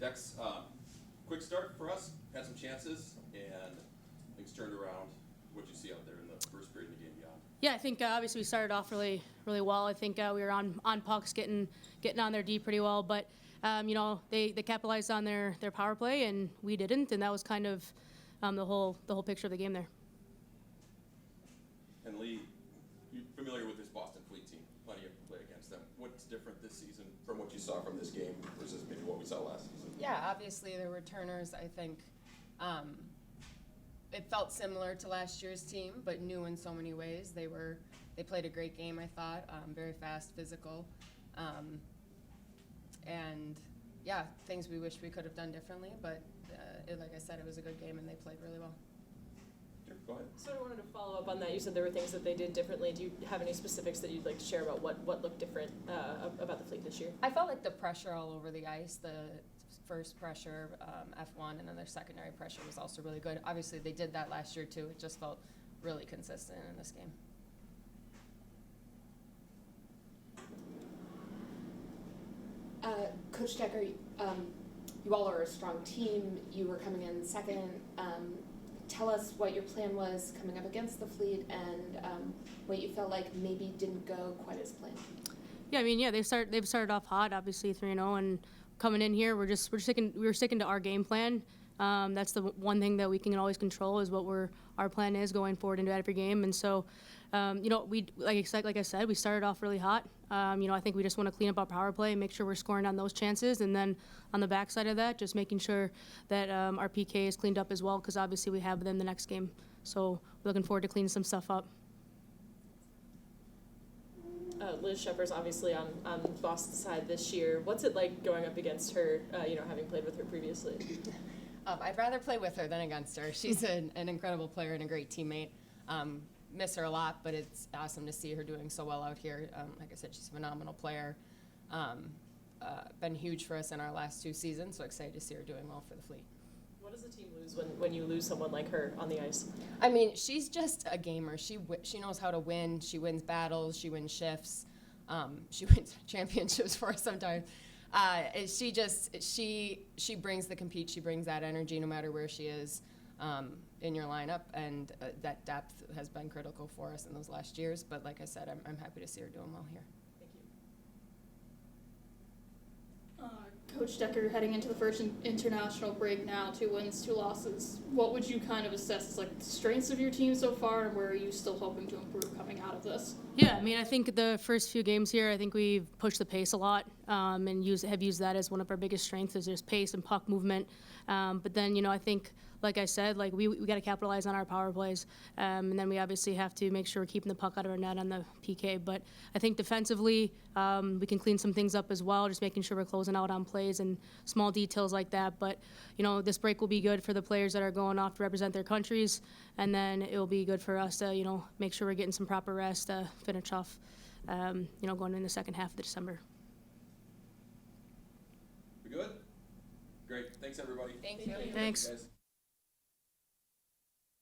Dex, quick start for us. Had some chances and things turned around. What you see out there in the first period of the game beyond? Yeah, I think obviously we started off really well. I think we were on pucks, getting on their D pretty well, but they capitalized on their power play and we didn't, and that was kind of the whole picture of the game there. And Lee, you're familiar with this Boston Fleet team. Plenty of play against them. What's different this season from what you saw from this game versus maybe what we saw last season? Yeah, obviously there were returners. I think it felt similar to last year's team, but new in so many ways. They played a great game, I thought. Very fast, physical, and yeah, things we wish we could have done differently. But like I said, it was a good game, and they played really well. Sure, go ahead. So I wanted to follow up on that. You said there were things that they did differently. Do you have any specifics that you'd like to share about what looked different about the Fleet this year? I felt like the pressure all over the ice, the first pressure, F1, and then their secondary pressure was also really good. Obviously, they did that last year, too. It just felt really consistent in this game. Coach Decker, you all are a strong team. You were coming in second. Tell us what your plan was coming up against the Fleet and what you felt like maybe didn't go quite as planned. Yeah, I mean, they've started off hot, obviously 3-0, and coming in here, we were sticking to our game plan. That's the one thing that we can always control is what our plan is going forward into every game. And so, we like I said, we started off really hot. I think we just want to clean up our power play and make sure we're scoring on those chances. And then on the backside of that, just making sure that our PK is cleaned up as well, because obviously we have them the next game. So we're looking forward to cleaning some stuff up. Liz Shepard's obviously on Boston's side this year. What's it like going up against her, having played with her previously? I'd rather play with her than against her. She's an incredible player and a great teammate. Miss her a lot, but it's awesome to see her doing so well out here. Like I said, she's a phenomenal player. Been huge for us in our last 2 seasons, so excited to see her doing well for the Fleet. What does the team lose when you lose someone like her on the ice? I mean, she's just a gamer. She knows how to win. She wins battles. She wins shifts. She wins championships for us sometimes. She brings the compete. She brings that energy no matter where she is in your lineup, and that depth has been critical for us in those last years. But like I said, I'm happy to see her doing well here. Thank you. Coach Decker, heading into the first international break now, 2 wins, 2 losses. What would you kind of assess as like the strengths of your team so far, and where are you still hoping to improve coming out of this? Yeah, I mean, I think the first few games here, I think we've pushed the pace a lot and have used that as one of our biggest strengths is just pace and puck movement. But then, I think, like I said, like we got to capitalize on our power plays, and then we obviously have to make sure we're keeping the puck out of our net on the PK. But I think defensively, we can clean some things up as well, just making sure we're closing out on plays and small details like that. But, this break will be good for the players that are going off to represent their countries, and then it will be good for us to, make sure we're getting some proper rest to finish off, going in the second half of December. We good? Great. Thanks, everybody. Thank you. Thanks. Guys.